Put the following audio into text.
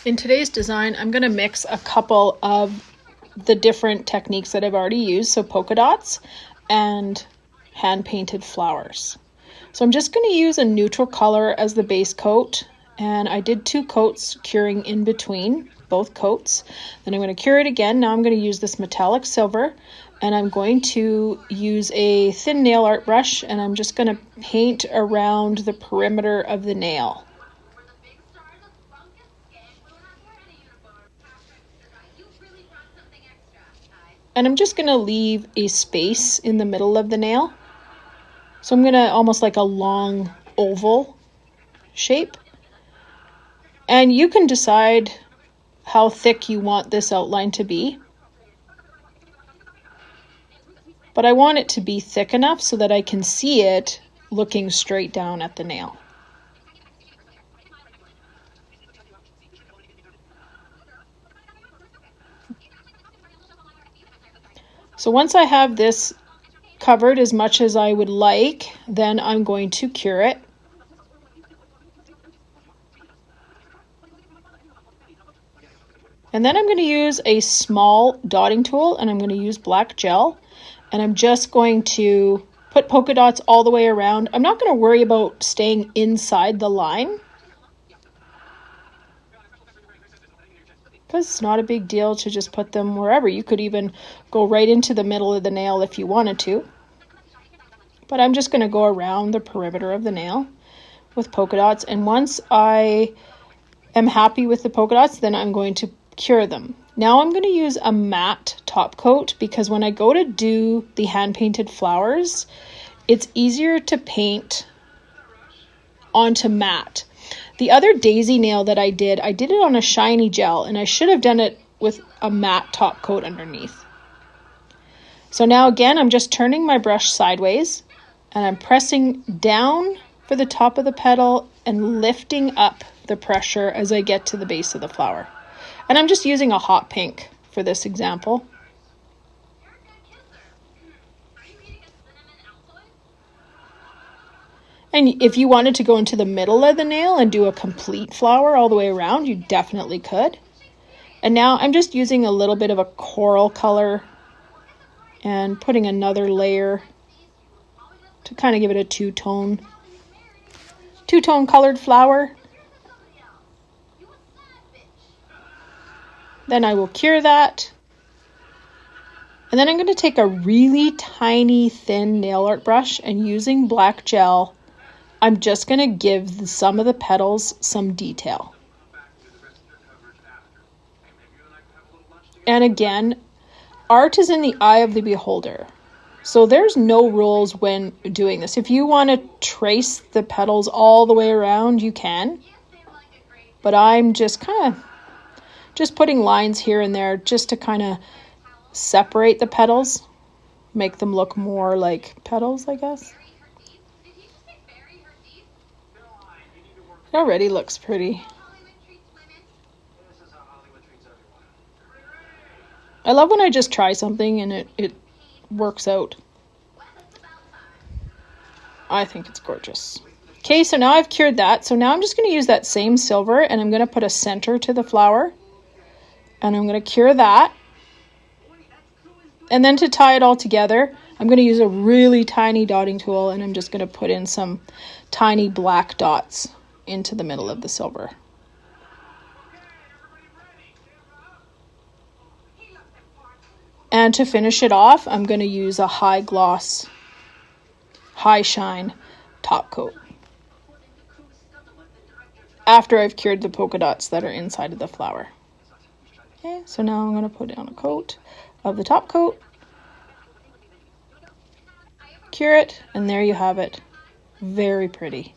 In today's design, I'm going to mix a couple of the different techniques that I've already used, so polka dots and hand-painted flowers. So I'm just going to use a neutral color as the base coat, and I did 2 coats, curing in between both coats. Then I'm going to cure it again. Now I'm going to use this metallic silver, and I'm going to use a thin nail art brush, and I'm just going to paint around the perimeter of the nail. And I'm just going to leave a space in the middle of the nail. So I'm going to almost like a long oval shape. And you can decide how thick you want this outline to be. But I want it to be thick enough so that I can see it looking straight down at the nail. So once I have this covered as much as I would like, then I'm going to cure it. And then I'm going to use a small dotting tool, and I'm going to use black gel, and I'm just going to put polka dots all the way around. I'm not going to worry about staying inside the line, because it's not a big deal to just put them wherever. You could even go right into the middle of the nail if you wanted to. But I'm just going to go around the perimeter of the nail with polka dots. And once I am happy with the polka dots, then I'm going to cure them. Now I'm going to use a matte top coat, because when I go to do the hand-painted flowers, it's easier to paint onto matte. The other daisy nail that I did it on a shiny gel, and I should have done it with a matte top coat underneath. So now again, I'm just turning my brush sideways, and I'm pressing down for the top of the petal and lifting up the pressure as I get to the base of the flower. And I'm just using a hot pink for this example. And if you wanted to go into the middle of the nail and do a complete flower all the way around, you definitely could. And now I'm just using a little bit of a coral color and putting another layer to kind of give it a two-tone colored flower. Then I will cure that. And then I'm going to take a really tiny thin nail art brush, and using black gel, I'm just going to give some of the petals some detail. And again, art is in the eye of the beholder. So there's no rules when doing this. If you want to trace the petals all the way around, you can. But I'm just putting lines here and there just to kind of separate the petals, make them look more like petals, I guess. It already looks pretty. I love when I just try something and it works out. I think it's gorgeous. Okay, so now I've cured that. So now I'm just going to use that same silver, and I'm going to put a center to the flower. And I'm going to cure that. And then to tie it all together, I'm going to use a really tiny dotting tool, and I'm just going to put in some tiny black dots into the middle of the silver. And to finish it off, I'm going to use a high gloss, high shine top coat after I've cured the polka dots that are inside of the flower. Okay, so now I'm going to put down a coat of the top coat, cure it, and there you have it. Very pretty.